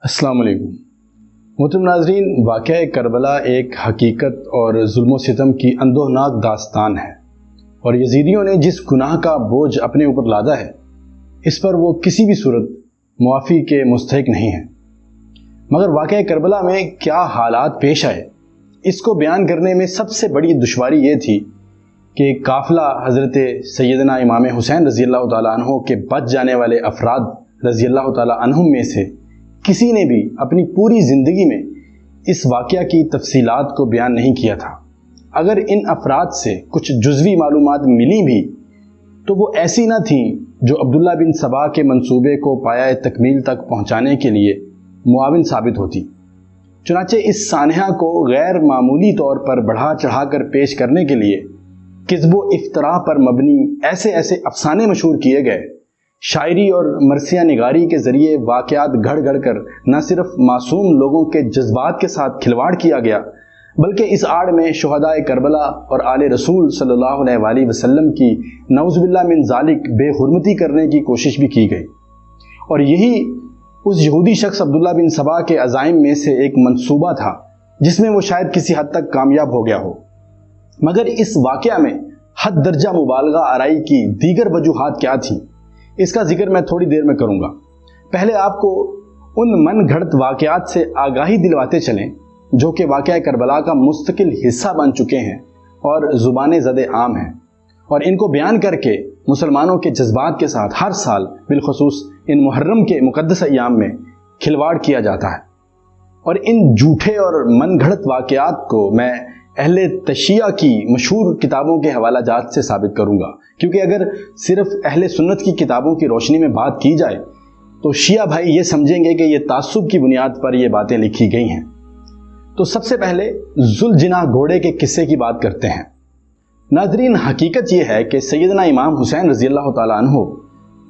السلام علیکم محترم ناظرین، واقعہ کربلا ایک حقیقت اور ظلم و ستم کی اندوہناک داستان ہے، اور یزیدیوں نے جس گناہ کا بوجھ اپنے اوپر لادا ہے اس پر وہ کسی بھی صورت معافی کے مستحق نہیں ہیں۔ مگر واقعہ کربلا میں کیا حالات پیش آئے، اس کو بیان کرنے میں سب سے بڑی دشواری یہ تھی کہ قافلہ حضرت سیدنا امام حسین رضی اللہ تعالیٰ عنہ کے بچ جانے والے افراد رضی اللہ تعالیٰ عنہم میں سے کسی نے بھی اپنی پوری زندگی میں اس واقعہ کی تفصیلات کو بیان نہیں کیا تھا۔ اگر ان افراد سے کچھ جزوی معلومات ملی بھی تو وہ ایسی نہ تھیں جو عبداللہ بن سبا کے منصوبے کو پایہ تکمیل تک پہنچانے کے لیے معاون ثابت ہوتی۔ چنانچہ اس سانحہ کو غیر معمولی طور پر بڑھا چڑھا کر پیش کرنے کے لیے کذب و افتراء پر مبنی ایسے افسانے مشہور کیے گئے، شاعری اور مرثیہ نگاری کے ذریعے واقعات گھڑ گھڑ کر نہ صرف معصوم لوگوں کے جذبات کے ساتھ کھلواڑ کیا گیا، بلکہ اس آڑ میں شہداء کربلا اور آل رسول صلی اللہ علیہ وآلہ وسلم کی نعوذ باللہ من ذالک بے حرمتی کرنے کی کوشش بھی کی گئی۔ اور یہی اس یہودی شخص عبداللہ بن سبا کے عزائم میں سے ایک منصوبہ تھا جس میں وہ شاید کسی حد تک کامیاب ہو گیا ہو۔ مگر اس واقعہ میں حد درجہ مبالغہ آرائی کی دیگر وجوہات کیا تھیں، اس کا ذکر میں تھوڑی دیر میں کروں گا۔ پہلے آپ کو ان من گھڑت واقعات سے آگاہی دلواتے چلیں جو کہ واقعہ کربلا کا مستقل حصہ بن چکے ہیں اور زبان زد عام ہیں، اور ان کو بیان کر کے مسلمانوں کے جذبات کے ساتھ ہر سال بالخصوص ان محرم کے مقدس ایام میں کھلواڑ کیا جاتا ہے۔ اور ان جھوٹے اور من گھڑت واقعات کو میں اہل تشیع کی مشہور کتابوں کے حوالہ جات سے ثابت کروں گا، کیونکہ اگر صرف اہل سنت کی کتابوں کی روشنی میں بات کی جائے تو شیعہ بھائی یہ سمجھیں گے کہ یہ تعصب کی بنیاد پر یہ باتیں لکھی گئی ہیں۔ تو سب سے پہلے ذوالجناح گھوڑے کے قصے کی بات کرتے ہیں۔ ناظرین، حقیقت یہ ہے کہ سیدنا امام حسین رضی اللہ تعالیٰ عنہ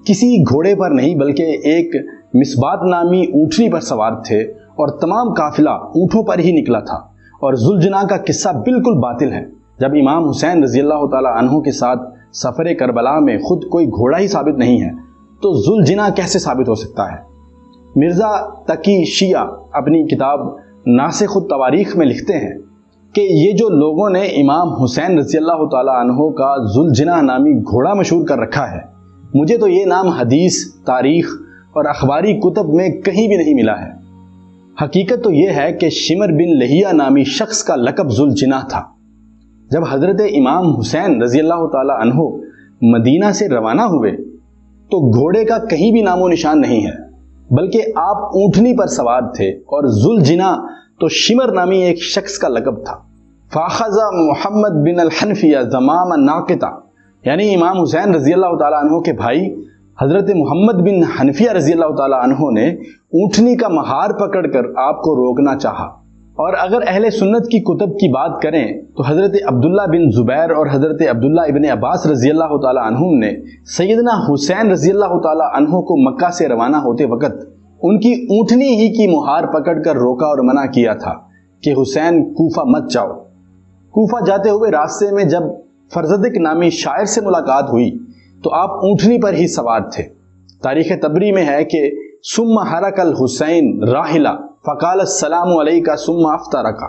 کسی گھوڑے پر نہیں بلکہ ایک مصبات نامی اونٹنی پر سوار تھے، اور تمام قافلہ اونٹوں پر ہی نکلا تھا۔ اور ذوالجناح کا قصہ بالکل باطل ہے۔ جب امام حسین رضی اللہ تعالیٰ عنہ کے ساتھ سفر کربلا میں خود کوئی گھوڑا ہی ثابت نہیں ہے تو ذوالجناح کیسے ثابت ہو سکتا ہے؟ مرزا تقی شیعہ اپنی کتاب ناسخ التواریخ میں لکھتے ہیں کہ یہ جو لوگوں نے امام حسین رضی اللہ تعالیٰ عنہ کا ذوالجناح نامی گھوڑا مشہور کر رکھا ہے، مجھے تو یہ نام حدیث، تاریخ اور اخباری کتب میں کہیں بھی نہیں ملا ہے۔ حقیقت تو یہ ہے کہ شمر بن لہیہ نامی شخص کا لقب ذوالجناح تھا۔ جب حضرت امام حسین رضی اللہ تعالیٰ عنہ مدینہ سے روانہ ہوئے تو گھوڑے کا کہیں بھی نام و نشان نہیں ہے، بلکہ آپ اونٹنی پر سوار تھے، اور ذوالجناح تو شمر نامی ایک شخص کا لقب تھا۔ فاخذ محمد بن الحنفیہ زمام ناقطہ، یعنی امام حسین رضی اللہ تعالیٰ عنہ کے بھائی حضرت محمد بن حنفیہ رضی اللہ تعالیٰ عنہ نے اونٹنی کا مہار پکڑ کر آپ کو روکنا چاہا۔ اور اگر اہل سنت کی کتب کی بات کریں تو حضرت عبداللہ بن زبیر اور حضرت عبداللہ ابن عباس رضی اللہ تعالیٰ عنہم نے سیدنا حسین رضی اللہ تعالیٰ عنہ کو مکہ سے روانہ ہوتے وقت ان کی اونٹنی ہی کی مہار پکڑ کر روکا اور منع کیا تھا کہ حسین کوفہ مت جاؤ۔ کوفہ جاتے ہوئے راستے میں جب فرزدق نامی شاعر سے ملاقات ہوئی تو آپ اونٹنی پر ہی سوار تھے۔ تاریخ تبری میں ہے کہ ثم حرک الحسین راحلہ فقال السلام علیکہ ثم افترقہ،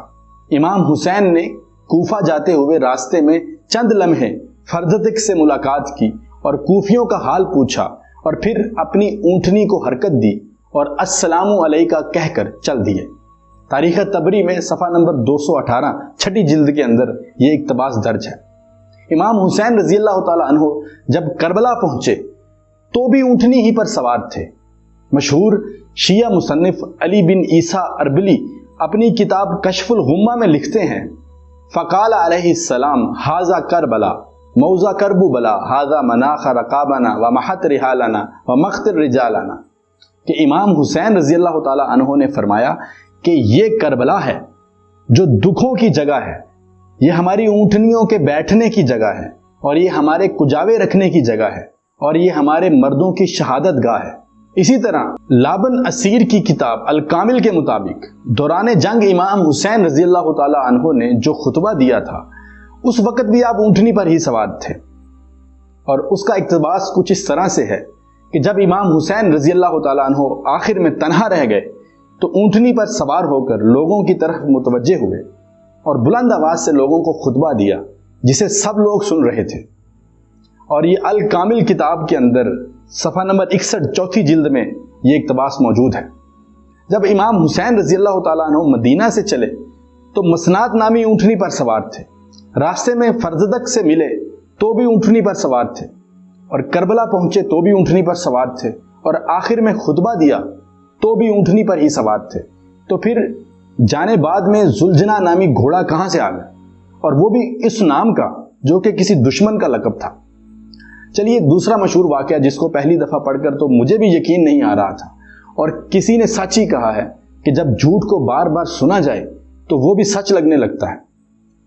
امام حسین نے کوفہ جاتے ہوئے راستے میں چند لمحے فرزدق سے ملاقات کی اور کوفیوں کا حال پوچھا، اور پھر اپنی اونٹنی کو حرکت دی اور السلام علیکہ کہہ کر چل دیے۔ تاریخ تبری میں صفحہ نمبر 218 چھٹی جلد کے اندر یہ اقتباس درج ہے۔ امام حسین رضی اللہ تعالیٰ عنہ جب کربلا پہنچے تو بھی اونٹنی ہی پر سوار تھے۔ مشہور شیعہ مصنف علی بن عیسیٰ اربلی اپنی کتاب کشف الغمہ میں لکھتے ہیں، فقال علیہ السلام ھذا کربلا موضع کرب بلا ھذا مناخ رقابنا ومحت رحالنا ومختر رجالنا، کہ امام حسین رضی اللہ تعالیٰ عنہ نے فرمایا کہ یہ کربلا ہے جو دکھوں کی جگہ ہے، یہ ہماری اونٹنیوں کے بیٹھنے کی جگہ ہے، اور یہ ہمارے کجاوے رکھنے کی جگہ ہے، اور یہ ہمارے مردوں کی شہادت گاہ ہے۔ اسی طرح لابن اسیر کی کتاب الکامل کے مطابق دوران جنگ امام حسین رضی اللہ تعالیٰ عنہ نے جو خطبہ دیا تھا اس وقت بھی آپ اونٹنی پر ہی سوار تھے، اور اس کا اقتباس کچھ اس طرح سے ہے کہ جب امام حسین رضی اللہ تعالیٰ عنہ آخر میں تنہا رہ گئے تو اونٹنی پر سوار ہو کر لوگوں کی طرف متوجہ ہوئے اور بلند آواز سے لوگوں کو خطبہ دیا جسے سب لوگ سن رہے تھے۔ اور یہ الکامل کتاب کے اندر صفحہ نمبر 61 چوتھی جلد میں یہ اقتباس موجود ہے۔ جب امام حسین رضی اللہ تعالیٰ عنہ مدینہ سے چلے تو مسنات نامی اونٹنی پر سوار تھے، راستے میں فرزدق سے ملے تو بھی اونٹنی پر سوار تھے، اور کربلا پہنچے تو بھی اونٹنی پر سوار تھے، اور آخر میں خطبہ دیا تو بھی اونٹنی پر ہی سوار تھے۔ تو پھر جانے بعد میں زلجنا نامی گھوڑا کہاں سے آ گیا، اور وہ بھی اس نام کا جو کہ کسی دشمن کا لقب تھا۔ چلیے دوسرا مشہور واقعہ جس کو پہلی دفعہ پڑھ کر تو مجھے بھی یقین نہیں آ رہا تھا، اور کسی نے سچ ہی کہا ہے کہ جب جھوٹ کو بار بار سنا جائے تو وہ بھی سچ لگنے لگتا ہے۔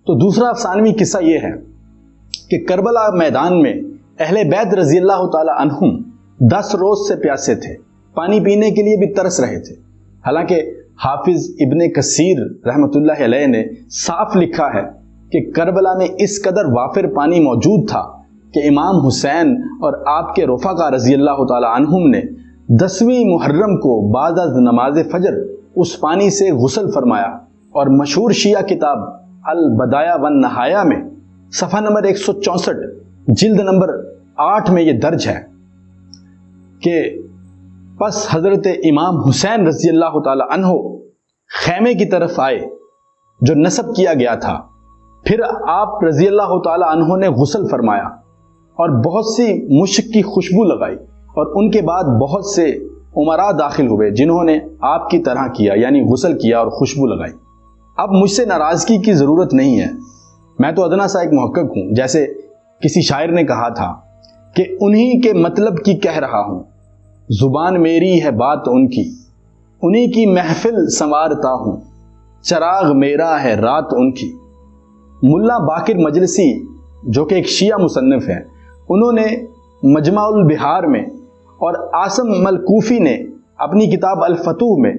تو دوسرا افسانوی قصہ یہ ہے کہ کربلا میدان میں اہل بیت رضی اللہ تعالی عنہم 10 روز سے پیاسے تھے، پانی پینے کے لیے بھی ترس رہے تھے۔ حالانکہ حافظ ابن کثیر رحمۃ اللہ علیہ نے صاف لکھا ہے کہ کربلا میں اس قدر وافر پانی موجود تھا کہ امام حسین اور آپ کے رفقا رضی اللہ تعالی عنہم نے 10ویں محرم کو بعد از نماز فجر اس پانی سے غسل فرمایا، اور مشہور شیعہ کتاب البدایہ والنہایہ میں صفحہ نمبر 164 جلد نمبر 8 میں یہ درج ہے کہ پس حضرت امام حسین رضی اللہ تعالی عنہ خیمے کی طرف آئے جو نصب کیا گیا تھا، پھر آپ رضی اللہ تعالی عنہ نے غسل فرمایا اور بہت سی مشک کی خوشبو لگائی، اور ان کے بعد بہت سے امراء داخل ہوئے جنہوں نے آپ کی طرح کیا، یعنی غسل کیا اور خوشبو لگائی۔ اب مجھ سے ناراضگی کی ضرورت نہیں ہے، میں تو ادنا سا ایک محقق ہوں، جیسے کسی شاعر نے کہا تھا کہ انہی کے مطلب کی کہہ رہا ہوں، زبان میری ہے بات ان کی، انہی کی محفل سنوارتا ہوں، چراغ میرا ہے رات ان کی۔ ملا باقر مجلسی جو کہ ایک شیعہ مصنف ہے، انہوں نے مجمع البحار میں اور عاصم ملکوفی نے اپنی کتاب الفتوح میں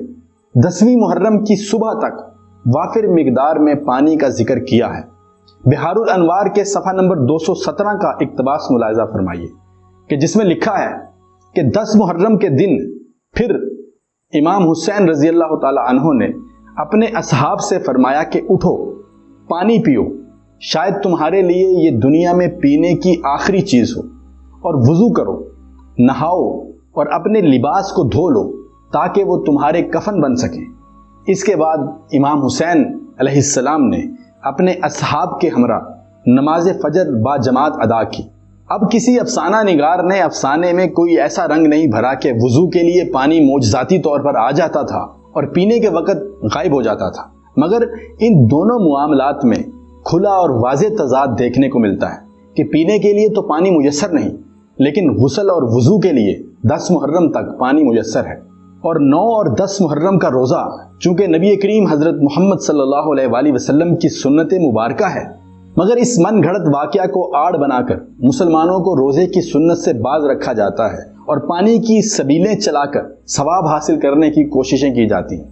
10ویں محرم کی صبح تک وافر مقدار میں پانی کا ذکر کیا ہے۔ بحار الانوار کے صفحہ نمبر 217 کا اقتباس ملاحظہ فرمائیے کہ جس میں لکھا ہے کہ 10 محرم کے دن پھر امام حسین رضی اللہ تعالی عنہ نے اپنے اصحاب سے فرمایا کہ اٹھو پانی پیو، شاید تمہارے لیے یہ دنیا میں پینے کی آخری چیز ہو، اور وضو کرو، نہاؤ اور اپنے لباس کو دھو لو تاکہ وہ تمہارے کفن بن سکیں۔ اس کے بعد امام حسین علیہ السلام نے اپنے اصحاب کے ہمراہ نماز فجر با جماعت ادا کی۔ اب کسی افسانہ نگار نے افسانے میں کوئی ایسا رنگ نہیں بھرا کہ وضو کے لیے پانی معجزاتی طور پر آ جاتا تھا اور پینے کے وقت غائب ہو جاتا تھا، مگر ان دونوں معاملات میں کھلا اور واضح تضاد دیکھنے کو ملتا ہے کہ پینے کے لیے تو پانی میسر نہیں، لیکن غسل اور وضو کے لیے 10 محرم تک پانی میسر ہے۔ اور 9 اور 10 محرم کا روزہ چونکہ نبی کریم حضرت محمد صلی اللہ علیہ وآلہ وسلم کی سنت مبارکہ ہے، مگر اس من گھڑت واقعہ کو آڑ بنا کر مسلمانوں کو روزے کی سنت سے باز رکھا جاتا ہے اور پانی کی سبیلیں چلا کر ثواب حاصل کرنے کی کوششیں کی جاتی ہیں۔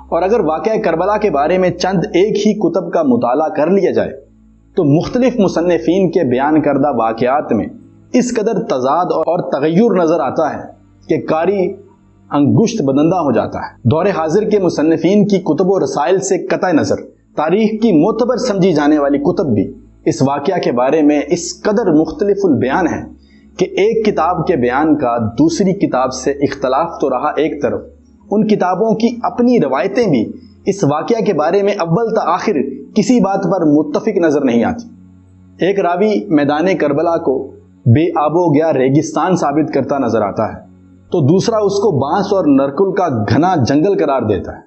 اور اگر واقعہ کربلا کے بارے میں چند ایک ہی کتب کا مطالعہ کر لیا جائے تو مختلف مصنفین کے بیان کردہ واقعات میں اس قدر تضاد اور تغیر نظر آتا ہے کہ قاری انگشت بدندہ ہو جاتا ہے۔ دور حاضر کے مصنفین کی کتب و رسائل سے قطع نظر تاریخ کی معتبر سمجھی جانے والی کتب بھی اس واقعہ کے بارے میں اس قدر مختلف البیان ہیں کہ ایک کتاب کے بیان کا دوسری کتاب سے اختلاف تو رہا ایک طرف، ان کتابوں کی اپنی روایتیں بھی اس واقعہ کے بارے میں اول تا آخر کسی بات پر متفق نظر نہیں آتی۔ ایک راوی میدان کربلا کو بے آب و گیا ریگستان ثابت کرتا نظر آتا ہے تو دوسرا اس کو بانس اور نرکل کا گھنا جنگل قرار دیتا ہے۔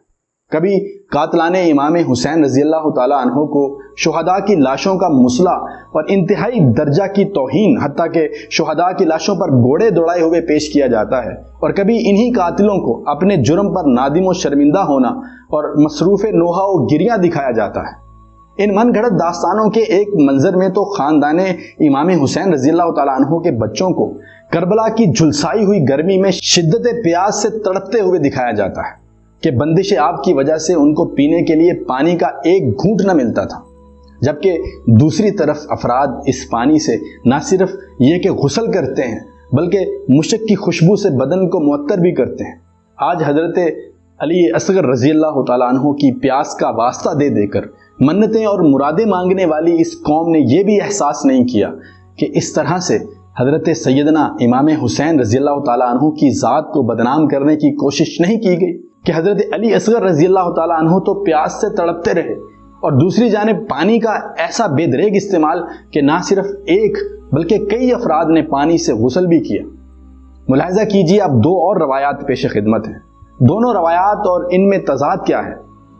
کبھی قاتلان امام حسین رضی اللہ تعالی عنہ کو شہداء کی لاشوں کا مسلح اور انتہائی درجہ کی توہین، حتیٰ کہ شہداء کی لاشوں پر گھوڑے دوڑائے ہوئے پیش کیا جاتا ہے، اور کبھی انہی قاتلوں کو اپنے جرم پر نادم و شرمندہ ہونا اور مصروف نوحہ و گریاں دکھایا جاتا ہے۔ ان من گھڑت داستانوں کے ایک منظر میں تو خاندان امام حسین رضی اللہ تعالی عنہ کے بچوں کو کربلا کی جھلسائی ہوئی گرمی میں شدت پیاس سے تڑپتے ہوئے دکھایا جاتا ہے کہ بندش آب کی وجہ سے ان کو پینے کے لیے پانی کا ایک گھونٹ نہ ملتا تھا، جبکہ دوسری طرف افراد اس پانی سے نہ صرف یہ کہ غسل کرتے ہیں بلکہ مشک کی خوشبو سے بدن کو معطر بھی کرتے ہیں۔ آج حضرت علی اصغر رضی اللہ تعالیٰ عنہ کی پیاس کا واسطہ دے دے کر منتیں اور مرادیں مانگنے والی اس قوم نے یہ بھی احساس نہیں کیا کہ اس طرح سے حضرت سیدنا امام حسین رضی اللہ تعالیٰ عنہ کی ذات کو بدنام کرنے کی کوشش نہیں کی گئی کہ حضرت علی اصغر رضی اللہ تعالیٰ عنہ تو پیاس سے تڑپتے رہے اور دوسری جانب پانی کا ایسا بے دریغ استعمال کہ نہ صرف ایک بلکہ کئی افراد نے پانی سے غسل بھی کیا۔ ملاحظہ کیجیے، اب دو اور روایات پیش خدمت ہیں۔ دونوں روایات اور ان میں تضاد کیا ہے؟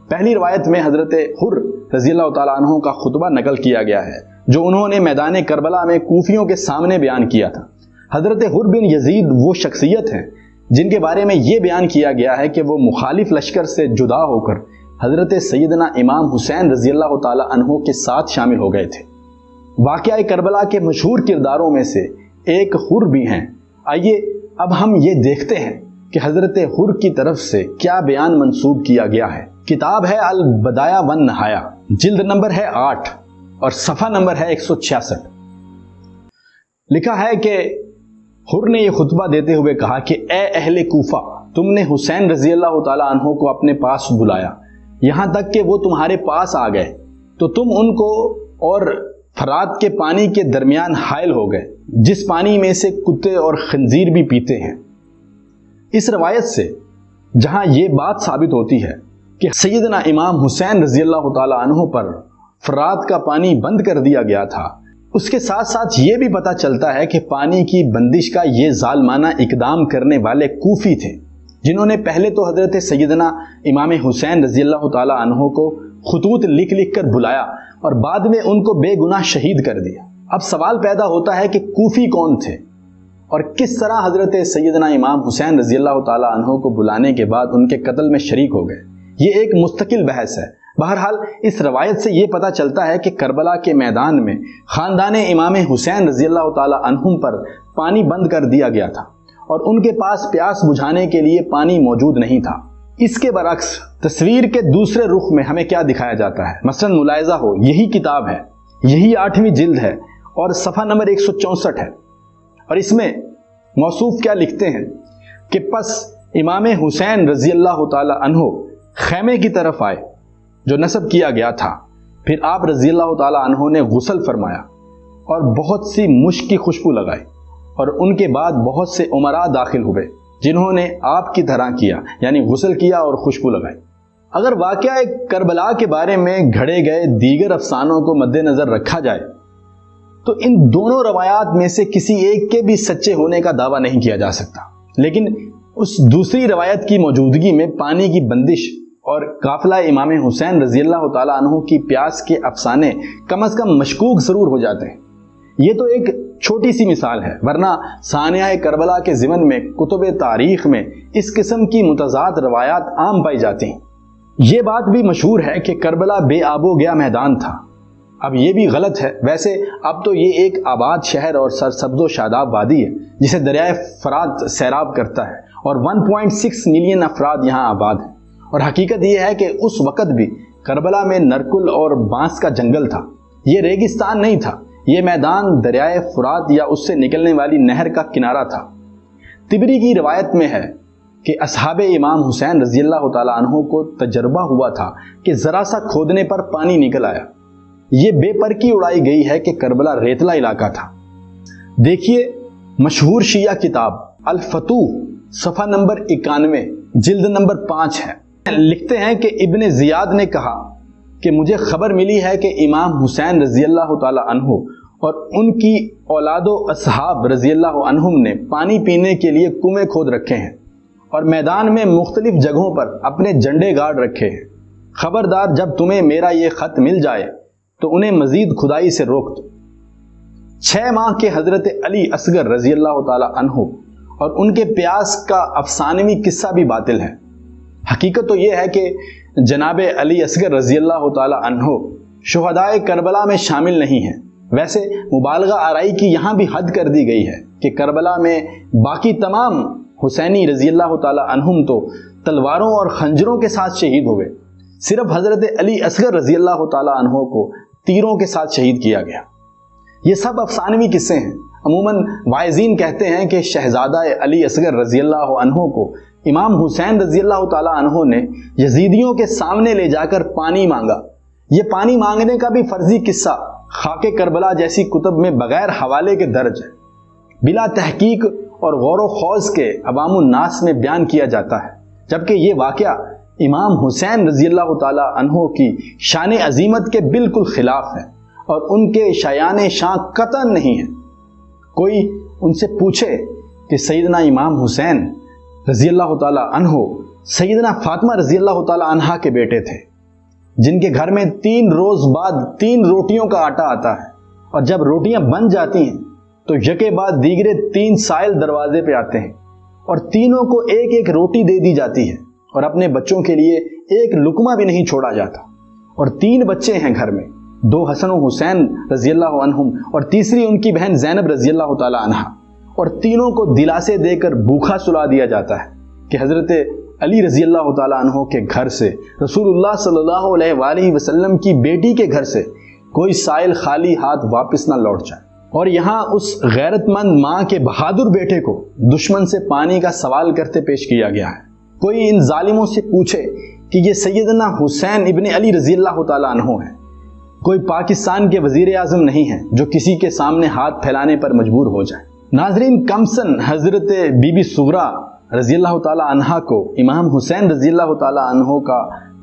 پہلی روایت میں حضرت حر رضی اللہ تعالیٰ عنہ کا خطبہ نقل کیا گیا ہے جو انہوں نے میدان کربلا میں کوفیوں کے سامنے بیان کیا تھا۔ حضرت حر بن یزید وہ شخصیت ہیں جن کے بارے میں یہ بیان کیا گیا ہے کہ وہ مخالف لشکر سے جدا ہو کر حضرت سیدنا امام حسین رضی اللہ تعالیٰ عنہ کے ساتھ شامل ہو گئے تھے۔ واقعہ کربلا کے مشہور کرداروں میں سے ایک حر بھی ہیں۔ آئیے اب ہم یہ دیکھتے ہیں کہ حضرت حر کی طرف سے کیا بیان منسوب کیا گیا ہے۔ کتاب ہے البدایہ والنہایہ، جلد نمبر ہے 8 اور صفحہ نمبر ہے 166۔ لکھا ہے کہ حر نے یہ خطبہ دیتے ہوئے کہا کہ اے اہل کوفہ، تم نے حسین رضی اللہ تعالیٰ عنہ کو اپنے پاس بلایا، یہاں تک کہ وہ تمہارے پاس آ گئے تو تم ان کو اور فرات کے پانی کے درمیان حائل ہو گئے، جس پانی میں سے کتے اور خنزیر بھی پیتے ہیں۔ اس روایت سے جہاں یہ بات ثابت ہوتی ہے کہ سیدنا امام حسین رضی اللہ تعالیٰ عنہ پر فرات کا پانی بند کر دیا گیا تھا، اس کے ساتھ ساتھ یہ بھی پتہ چلتا ہے کہ پانی کی بندش کا یہ ظالمانہ اقدام کرنے والے کوفی تھے جنہوں نے پہلے تو حضرت سیدنا امام حسین رضی اللہ تعالیٰ عنہ کو خطوط لکھ لکھ کر بلایا اور بعد میں ان کو بے گناہ شہید کر دیا۔ اب سوال پیدا ہوتا ہے کہ کوفی کون تھے اور کس طرح حضرت سیدنا امام حسین رضی اللہ تعالیٰ عنہ کو بلانے کے بعد ان کے قتل میں شریک ہو گئے؟ یہ ایک مستقل بحث ہے۔ بہرحال اس روایت سے یہ پتہ چلتا ہے کہ کربلا کے میدان میں خاندان امام حسین رضی اللہ تعالیٰ عنہ پر پانی بند کر دیا گیا تھا اور ان کے پاس پیاس بجھانے کے لیے پانی موجود نہیں تھا۔ اس کے برعکس تصویر کے دوسرے رخ میں ہمیں کیا دکھایا جاتا ہے؟ مثلا ملاحظہ ہو، یہی کتاب ہے، یہی 8ویں جلد ہے اور صفحہ نمبر 164 ہے، اور اس میں موصوف کیا لکھتے ہیں کہ پس امام حسین رضی اللہ تعالی عنہ خیمے کی طرف آئے جو نصب کیا گیا تھا، پھر آپ رضی اللہ تعالی عنہ نے غسل فرمایا اور بہت سی مشک کی خوشبو لگائی، اور ان کے بعد بہت سے امراء داخل ہوئے جنہوں نے آپ کی طرح کیا، یعنی غسل کیا اور خوشبو لگائی۔ اگر واقعہ کربلا کے بارے میں گھڑے گئے دیگر افسانوں کو مد نظر رکھا جائے تو ان دونوں روایات میں سے کسی ایک کے بھی سچے ہونے کا دعویٰ نہیں کیا جا سکتا، لیکن اس دوسری روایت کی موجودگی میں پانی کی بندش اور قافلہ امام حسین رضی اللہ تعالیٰ عنہ کی پیاس کے افسانے کم از کم مشکوک ضرور ہو جاتے ہیں۔ یہ تو ایک چھوٹی سی مثال ہے، ورنہ سانحہ کربلا کے ضمن میں کتب تاریخ میں اس قسم کی متضاد روایات عام پائی جاتی ہیں۔ یہ بات بھی مشہور ہے کہ کربلا بے آب و گیا میدان تھا۔ اب یہ بھی غلط ہے، ویسے اب تو یہ ایک آباد شہر اور سرسبز و شاداب وادی ہے جسے دریائے فرات سیراب کرتا ہے اور 1.6 ملین افراد یہاں آباد ہیں، اور حقیقت یہ ہے کہ اس وقت بھی کربلا میں نرکل اور بانس کا جنگل تھا، یہ ریگستان نہیں تھا، یہ میدان دریائے فرات یا اس سے نکلنے والی نہر کا کنارہ تھا۔ طبری کی روایت میں ہے کہ اصحاب امام حسین رضی اللہ تعالیٰ عنہ کو تجربہ ہوا تھا کہ ذرا سا کھودنے پر پانی نکل آیا۔ یہ بے پرکی اڑائی گئی ہے کہ کربلا ریتلا علاقہ تھا۔ دیکھیے مشہور شیعہ کتاب الفتوح صفحہ نمبر 91 جلد نمبر 5 ہے۔ لکھتے ہیں کہ ابن زیاد نے کہا کہ مجھے خبر ملی ہے کہ امام حسین رضی اللہ تعالی عنہ اور ان کی اولاد و اصحاب رضی اللہ عنہم نے پانی پینے کے لیے کنویں کھود رکھے ہیں اور میدان میں مختلف جگہوں پر اپنے جھنڈے گاڑ رکھے ہیں۔ خبردار جب تمہیں میرا یہ خط مل جائے تو انہیں مزید کھدائی سے روک دو۔ 6 ماہ کے حضرت علی اصغر رضی اللہ تعالی عنہ اور ان کے پیاس کا افسانوی قصہ بھی باطل ہے۔ حقیقت تو یہ ہے کہ جناب علی اصغر رضی اللہ تعالی عنہ شہدائے کربلا میں شامل نہیں ہیں۔ ویسے مبالغہ آرائی کی یہاں بھی حد کر دی گئی ہے کہ کربلا میں باقی تمام حسینی رضی اللہ تعالی عنہم تو تلواروں اور خنجروں کے ساتھ شہید ہوئے، صرف حضرت علی اصغر رضی اللہ تعالی عنہ کو تیروں کے ساتھ شہید کیا گیا۔ یہ سب افسانوی قصے ہیں۔ عموماً واعظین کہتے ہیں کہ شہزادہ علی اصغر رضی اللہ عنہ کو امام حسین رضی اللہ تعالی عنہ نے یزیدیوں کے سامنے لے جا کر پانی مانگا۔ یہ پانی مانگنے کا بھی فرضی قصہ خاک کربلا جیسی کتب میں بغیر حوالے کے درج ہے، بلا تحقیق اور غور و خوض کے عوام الناس میں بیان کیا جاتا ہے، جبکہ یہ واقعہ امام حسین رضی اللہ تعالی عنہ کی شان عظیمت کے بالکل خلاف ہے اور ان کے شایان شان قطعاً نہیں ہے۔ کوئی ان سے پوچھے کہ سیدنا امام حسین رضی اللہ تعالی عنہ سیدنا فاطمہ رضی اللہ تعالی عنہا کے بیٹے تھے، جن کے گھر میں 3 روز بعد 3 روٹیوں کا آٹا آتا ہے، اور جب روٹیاں بن جاتی ہیں تو یکے بعد دیگرے 3 سائل دروازے پہ آتے ہیں اور تینوں کو ایک ایک روٹی دے دی جاتی ہے اور اپنے بچوں کے لیے ایک لقمہ بھی نہیں چھوڑا جاتا۔ اور 3 بچے ہیں گھر میں، 2 حسن و حسین رضی اللہ عنہم اور تیسری ان کی بہن زینب رضی اللہ تعالی عنہا، اور تینوں کو دلاسے دے کر بھوکا سلا دیا جاتا ہے کہ حضرت علی رضی اللہ تعالی عنہ کے گھر سے، رسول اللہ صلی اللہ علیہ وآلہ وسلم کی بیٹی کے گھر سے کوئی سائل خالی ہاتھ واپس نہ لوٹ جائے۔ اور یہاں اس غیرت مند ماں کے بہادر بیٹے کو دشمن سے پانی کا سوال کرتے پیش کیا گیا ہے۔ کوئی ان ظالموں سے پوچھے کہ یہ سیدنا حسین ابن علی رضی اللہ تعالی عنہ ہیں، کوئی پاکستان کے وزیر اعظم نہیں ہے جو کسی کے سامنے ہاتھ پھیلانے پر مجبور ہو جائے۔ ناظرین، کمسن حضرت بی بی صغرا رضی اللہ تعالی عنہا کو امام حسین رضی اللہ تعالی عنہ کا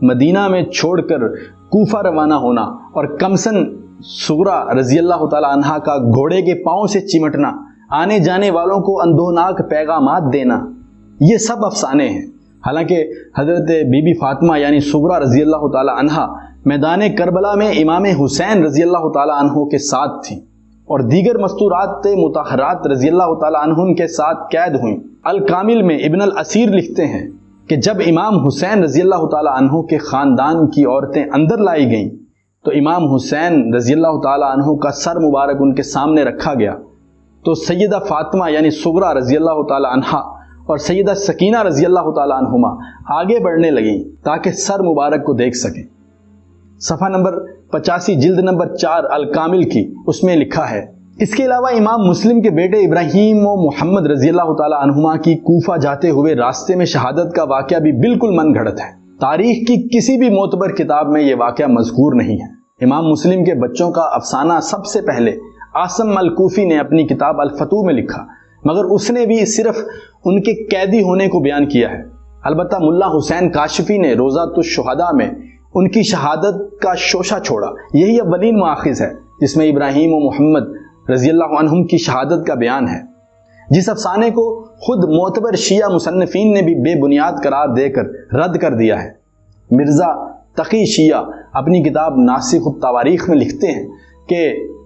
مدینہ میں چھوڑ کر کوفہ روانہ ہونا اور کمسن صغرا رضی اللہ تعالی عنہا کا گھوڑے کے پاؤں سے چمٹنا، آنے جانے والوں کو اندوہناک پیغامات دینا، یہ سب افسانے ہیں۔ حالانکہ حضرت بی بی فاطمہ یعنی صغرا رضی اللہ تعالی عنہا میدان کربلا میں امام حسین رضی اللہ تعالی عنہ کے ساتھ تھی اور دیگر مستورات مطہرات رضی اللہ تعالی عنہ کے ساتھ قید ہوئیں۔ الکامل میں ابن الاسیر لکھتے ہیں کہ جب امام حسین رضی اللہ تعالی عنہ کے خاندان کی عورتیں اندر لائی گئیں تو امام حسین رضی اللہ تعالی عنہ کا سر مبارک ان کے سامنے رکھا گیا تو سیدہ فاطمہ یعنی صغرا رضی اللہ تعالی عنہا اور سیدہ سکینہ رضی اللہ تعالی عنہما آگے بڑھنے لگیں تاکہ سر مبارک کو دیکھ سکیں۔ صفحہ نمبر 85 جلد نمبر 4 الکامل کی، اس میں لکھا ہے۔ اس کے علاوہ امام مسلم کے بیٹے ابراہیم و محمد رضی اللہ تعالی عنہما کی کوفہ جاتے ہوئے راستے میں شہادت کا واقعہ بھی بالکل من گھڑت ہے۔ تاریخ کی کسی بھی معتبر کتاب میں یہ واقعہ مذکور نہیں ہے۔ امام مسلم کے بچوں کا افسانہ سب سے پہلے عاصم الکوفی نے اپنی کتاب الفتوح میں لکھا، مگر اس نے بھی صرف ان کے قیدی ہونے کو بیان کیا ہے۔ البتہ ملا حسین کاشفی نے روضۃ الشہداء میں ان کی شہادت کا شوشہ چھوڑا۔ یہی اولین مؤخذ ہے جس میں ابراہیم و محمد رضی اللہ عنہم کی شہادت کا بیان ہے، جس افسانے کو خود معتبر شیعہ مصنفین نے بھی بے بنیاد قرار دے کر رد کر دیا ہے۔ مرزا تقی شیعہ اپنی کتاب ناسخ التواریخ میں لکھتے ہیں کہ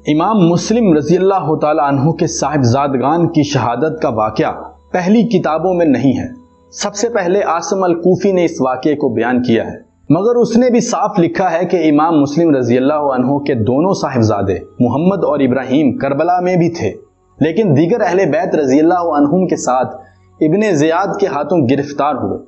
امام مسلم رضی اللہ تعالی عنہ کے صاحبزادگان کی شہادت کا واقعہ پہلی کتابوں میں نہیں ہے۔ سب سے پہلے عاصم الکوفی نے اس واقعے کو بیان کیا ہے، مگر اس نے بھی صاف لکھا ہے کہ امام مسلم رضی اللہ عنہ کے دونوں صاحبزادے محمد اور ابراہیم کربلا میں بھی تھے، لیکن دیگر اہل بیت رضی اللہ عنہم کے ساتھ ابن زیاد کے ہاتھوں گرفتار ہوئے۔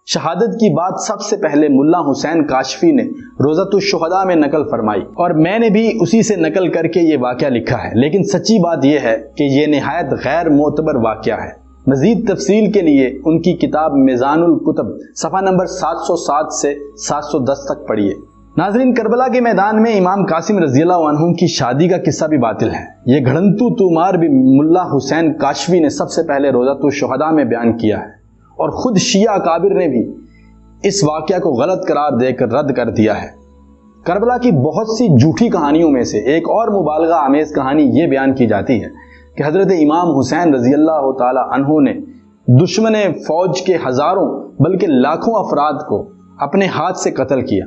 شہادت کی بات سب سے پہلے ملا حسین کاشفی نے روضۃ الشہداء میں نقل فرمائی اور میں نے بھی اسی سے نقل کر کے یہ واقعہ لکھا ہے، لیکن سچی بات یہ ہے کہ یہ نہایت غیر معتبر واقعہ ہے۔ مزید تفصیل کے لیے ان کی کتاب میزان الکتب صفحہ نمبر 707 سے 710 تک پڑھیے۔ ناظرین، کربلا کے میدان میں امام قاسم رضی اللہ عنہ کی شادی کا قصہ بھی باطل ہے۔ یہ گھڑنتو تومار بھی ملا حسین کاشفی نے سب سے پہلے روضۃ الشہداء میں بیان کیا ہے، اور خود شیعہ اکابر نے بھی اس واقعہ کو غلط قرار دے کر رد کر دیا ہے۔ کربلا کی بہت سی جھوٹی کہانیوں میں سے ایک اور مبالغہ آمیز کہانی یہ بیان کی جاتی ہے کہ حضرت امام حسین رضی اللہ تعالی عنہ نے دشمن فوج کے ہزاروں بلکہ لاکھوں افراد کو اپنے ہاتھ سے قتل کیا،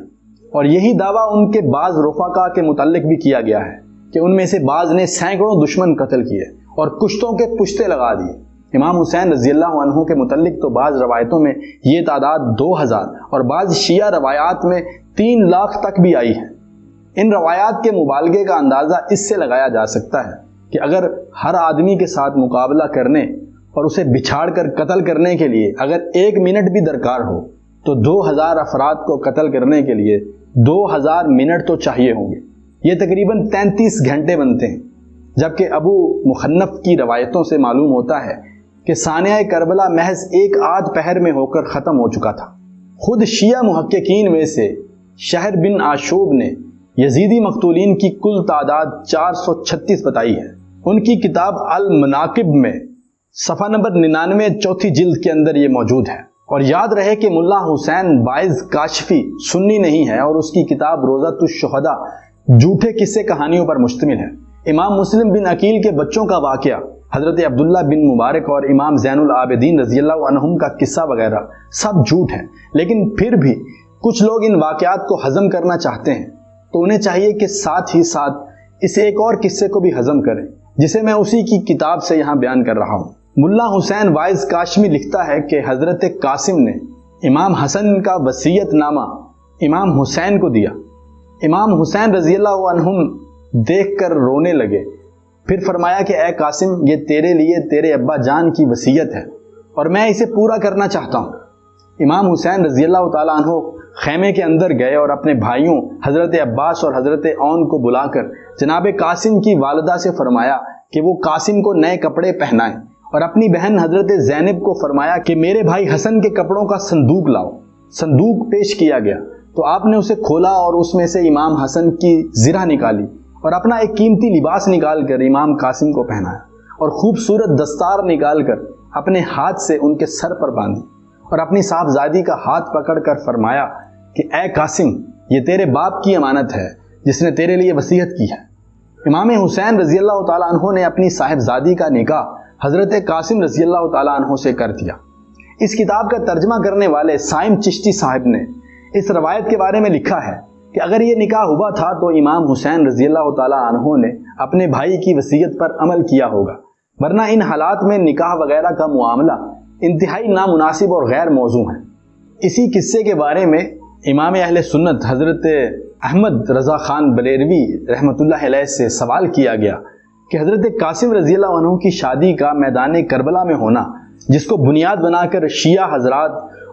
اور یہی دعویٰ ان کے بعض رفقا کے متعلق بھی کیا گیا ہے کہ ان میں سے بعض نے سینکڑوں دشمن قتل کیے اور کشتوں کے پشتے لگا دیے۔ امام حسین رضی اللہ عنہ کے متعلق تو بعض روایتوں میں یہ تعداد 2000 اور بعض شیعہ روایات میں 3 لاکھ تک بھی آئی ہے۔ ان روایات کے مبالغے کا اندازہ اس سے لگایا جا سکتا ہے کہ اگر ہر آدمی کے ساتھ مقابلہ کرنے اور اسے بچھاڑ کر قتل کرنے کے لیے اگر 1 منٹ بھی درکار ہو تو 2000 افراد کو قتل کرنے کے لیے 2000 منٹ تو چاہیے ہوں گے۔ یہ تقریباً 33 گھنٹے بنتے ہیں، جبکہ ابو مخنف کی روایتوں سے معلوم ہوتا ہے کہ سانحہ کربلا محض ایک آدھ پہر میں ہو کر ختم ہو چکا تھا۔ خود شیعہ محققین میں سے شہر بن عاشوب نے یزیدی مقتولین کی کل تعداد 436 بتائی ہے۔ ان کی کتاب المناقب میں صفحہ نمبر 99 چوتھی جلد کے اندر یہ موجود ہے۔ اور یاد رہے کہ ملا حسین وائز کاشفی سنی نہیں ہے اور اس کی کتاب روضۃ الشہداء جھوٹے قصے کہانیوں پر مشتمل ہے۔ امام مسلم بن عقیل کے بچوں کا واقعہ، حضرت عبداللہ بن مبارک اور امام زین العابدین رضی اللہ عنہم کا قصہ وغیرہ سب جھوٹ ہے، لیکن پھر بھی کچھ لوگ ان واقعات کو ہضم کرنا چاہتے ہیں تو انہیں چاہیے کہ ساتھ ہی ساتھ اس ایک اور قصے کو بھی ہضم کریں جسے میں اسی کی کتاب سے یہاں بیان کر رہا ہوں۔ ملا حسین وائز کاشمی لکھتا ہے کہ حضرت قاسم نے امام حسن کا وصیت نامہ امام حسین کو دیا۔ امام حسین رضی اللہ عنہم دیکھ کر رونے لگے، پھر فرمایا کہ اے قاسم، یہ تیرے لیے تیرے ابا جان کی وصیت ہے اور میں اسے پورا کرنا چاہتا ہوں۔ امام حسین رضی اللہ تعالیٰ عنہ خیمے کے اندر گئے اور اپنے بھائیوں حضرت عباس اور حضرت اون کو بلا کر جناب قاسم کی والدہ سے فرمایا کہ وہ قاسم کو نئے کپڑے پہنائیں، اور اپنی بہن حضرت زینب کو فرمایا کہ میرے بھائی حسن کے کپڑوں کا صندوق لاؤ۔ صندوق پیش کیا گیا تو آپ نے اسے کھولا اور اس میں سے امام حسن کی زرہ نکالی اور اپنا ایک قیمتی لباس نکال کر امام قاسم کو پہنایا اور خوبصورت دستار نکال کر اپنے ہاتھ سے ان کے سر پر باندھی اور اپنی صاحبزادی کا ہاتھ پکڑ کر فرمایا کہ اے قاسم، یہ تیرے باپ کی امانت ہے جس نے تیرے لیے وصیت کی ہے۔ امام حسین رضی اللہ تعالیٰ عنہ نے اپنی صاحبزادی کا نکاح حضرت قاسم رضی اللہ تعالیٰ عنہ سے کر دیا۔ اس کتاب کا ترجمہ کرنے والے سائم چشتی صاحب نے اس روایت کے بارے میں لکھا ہے کہ اگر یہ نکاح ہوا تھا تو امام حسین رضی اللہ تعالیٰ عنہ نے اپنے بھائی کی وصیت پر عمل کیا ہوگا، ورنہ ان حالات میں نکاح وغیرہ کا معاملہ انتہائی نامناسب اور غیر موزوں ہے۔ اسی قصے کے بارے میں امام اہل سنت حضرت احمد رضا خان بلیروی رحمۃ اللہ علیہ سے سوال کیا گیا کہ حضرت قاسم رضی اللہ عنہ کی شادی کا میدان کربلا میں ہونا، جس کو بنیاد بنا کر شیعہ حضرات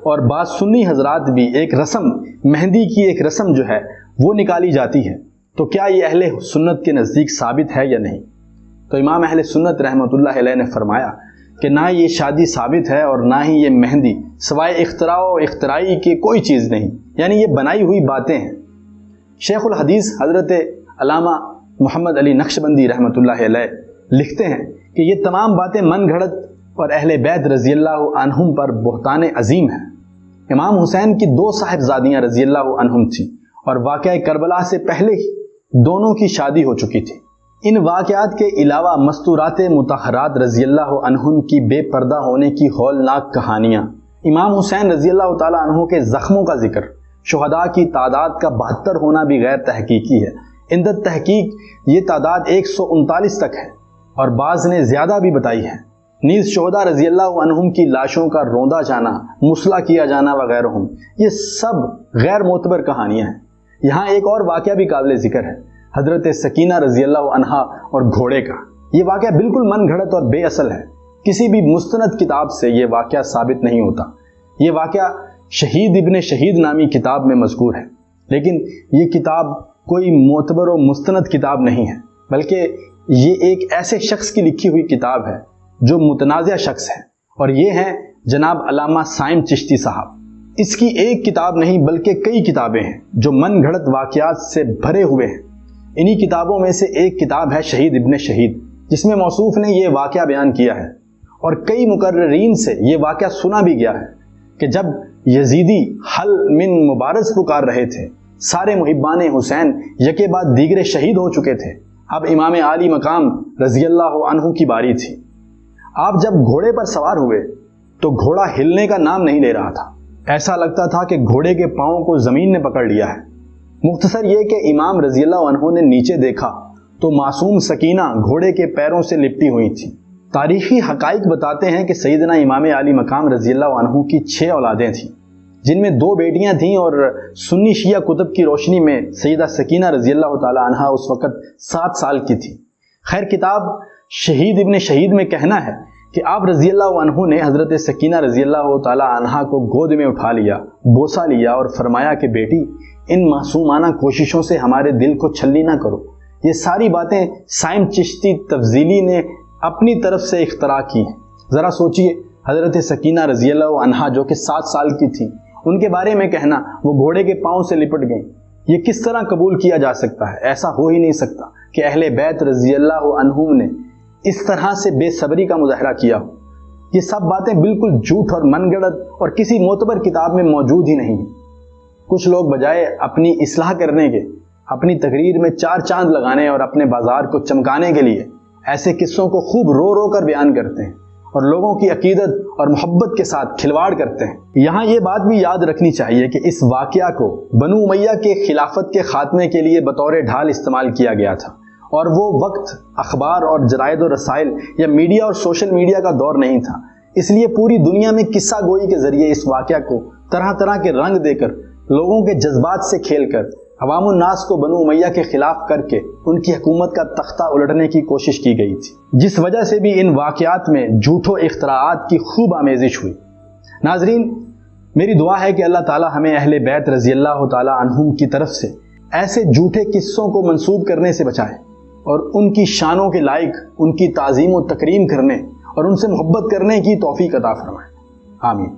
اور بعض سنی حضرات بھی ایک رسم، مہندی کی ایک رسم جو ہے وہ نکالی جاتی ہے، تو کیا یہ اہل سنت کے نزدیک ثابت ہے یا نہیں؟ تو امام اہل سنت رحمۃ اللہ علیہ نے فرمایا کہ نہ یہ شادی ثابت ہے اور نہ ہی یہ مہندی سوائے اختراع و اختراعی کی کوئی چیز نہیں، یعنی یہ بنائی ہوئی باتیں ہیں۔ شیخ الحدیث حضرت علامہ محمد علی نقشبندی رحمۃ اللہ علیہ لکھتے ہیں کہ یہ تمام باتیں من گھڑت اور اہل بیت رضی اللہ عنہم پر بہتان عظیم ہے۔ امام حسین کی 2 صاحبزادیاں رضی اللہ عنہم تھیں اور واقعہ کربلا سے پہلے ہی دونوں کی شادی ہو چکی تھی۔ ان واقعات کے علاوہ مستورات مطہرات رضی اللہ عنہم کی بے پردہ ہونے کی ہولناک کہانیاں، امام حسین رضی اللہ تعالیٰ عنہ کے زخموں کا ذکر، شہداء کی تعداد کا 72 ہونا بھی غیر تحقیقی ہے۔ اندر تحقیق یہ تعداد 139 تک ہے اور بعض نے زیادہ بھی بتائی ہے۔ نیز شہداء رضی اللہ عنہم کی لاشوں کا روندا جانا، مسلح کیا جانا وغیرہ، یہ سب غیر معتبر کہانیاں ہیں۔ یہاں ایک اور واقعہ بھی قابل ذکر ہے، حضرت سکینہ رضی اللہ عنہا اور گھوڑے کا۔ یہ واقعہ بالکل من گھڑت اور بے اصل ہے، کسی بھی مستند کتاب سے یہ واقعہ ثابت نہیں ہوتا۔ یہ واقعہ شہید ابن شہید نامی کتاب میں مذکور ہے، لیکن یہ کتاب کوئی معتبر و مستند کتاب نہیں ہے، بلکہ یہ ایک ایسے شخص کی لکھی ہوئی کتاب ہے جو متنازع شخص ہے، اور یہ ہے جناب علامہ سائم چشتی صاحب۔ اس کی ایک کتاب نہیں بلکہ کئی کتابیں ہیں جو من گھڑت واقعات سے بھرے ہوئے ہیں۔ انہی کتابوں میں سے ایک کتاب ہے شہید ابن شہید، جس میں موصوف نے یہ واقعہ بیان کیا ہے، اور کئی مقررین سے یہ واقعہ سنا بھی گیا ہے کہ جب یزیدی حل من مبارز پکار رہے تھے، سارے محبان حسین یکے بعد دیگرے شہید ہو چکے تھے، اب امام عالی مقام رضی اللہ عنہ کی باری تھی۔ آپ جب گھوڑے پر سوار ہوئے تو گھوڑا ہلنے کا نام نہیں لے رہا تھا، ایسا لگتا تھا کہ گھوڑے کے پاؤں کو زمین نے پکڑ لیا ہے۔ مختصر یہ کہ امام رضی اللہ عنہ نے نیچے دیکھا تو معصوم سکینہ گھوڑے کے پیروں سے لپٹی ہوئی تھی۔ تاریخی حقائق بتاتے ہیں کہ سیدنا امام علی مقام رضی اللہ عنہ کی 6 اولادیں تھیں، جن میں 2 بیٹیاں تھیں، اور سنی شیعہ کتب کی روشنی میں سیدہ سکینہ رضی اللہ تعالی عنہا اس وقت 7 سال کی تھی۔ خیر، کتاب شہید ابن شہید میں کہنا ہے کہ آپ رضی اللہ عنہ نے حضرت سکینہ رضی اللہ تعالی عنہا کو گود میں اٹھا لیا، بوسہ لیا اور فرمایا کہ بیٹی، ان معصومانہ کوششوں سے ہمارے دل کو چھلی نہ کرو۔ یہ ساری باتیں سائم چشتی تفضیلی نے اپنی طرف سے اختراع کی ہیں۔ ذرا سوچئے، حضرت سکینہ رضی اللہ عنہا جو کہ 7 سال کی تھی، ان کے بارے میں کہنا وہ گھوڑے کے پاؤں سے لپٹ گئیں، یہ کس طرح قبول کیا جا سکتا ہے؟ ایسا ہو ہی نہیں سکتا کہ اہل بیت رضی اللہ عنہم نے اس طرح سے بے صبری کا مظاہرہ کیا ہو۔ یہ سب باتیں بالکل جھوٹ اور من گڑت اور کسی معتبر کتاب میں موجود ہی نہیں ہیں۔ کچھ لوگ بجائے اپنی اصلاح کرنے کے، اپنی تقریر میں 4 چاند لگانے اور اپنے بازار کو چمکانے کے لیے ایسے قصوں کو خوب رو رو کر بیان کرتے ہیں اور لوگوں کی عقیدت اور محبت کے ساتھ کھلواڑ کرتے ہیں۔ یہاں یہ بات بھی یاد رکھنی چاہیے کہ اس واقعہ کو بنو امیہ کے خلافت کے خاتمے کے لیے بطور ڈھال استعمال کیا گیا تھا، اور وہ وقت اخبار اور جرائد و رسائل یا میڈیا اور سوشل میڈیا کا دور نہیں تھا، اس لیے پوری دنیا میں قصہ گوئی کے ذریعے اس واقعہ کو طرح طرح کے رنگ دے کر، لوگوں کے جذبات سے کھیل کر، عوام الناس کو بنو امیہ کے خلاف کر کے ان کی حکومت کا تختہ الٹنے کی کوشش کی گئی تھی، جس وجہ سے بھی ان واقعات میں جھوٹ و اختراعات کی خوب آمیزش ہوئی۔ ناظرین، میری دعا ہے کہ اللہ تعالی ہمیں اہل بیت رضی اللہ تعالی عنہم کی طرف سے ایسے جھوٹے قصوں کو منسوب کرنے سے بچائے اور ان کی شانوں کے لائق ان کی تعظیم و تکریم کرنے اور ان سے محبت کرنے کی توفیق عطا فرمائے۔ آمین۔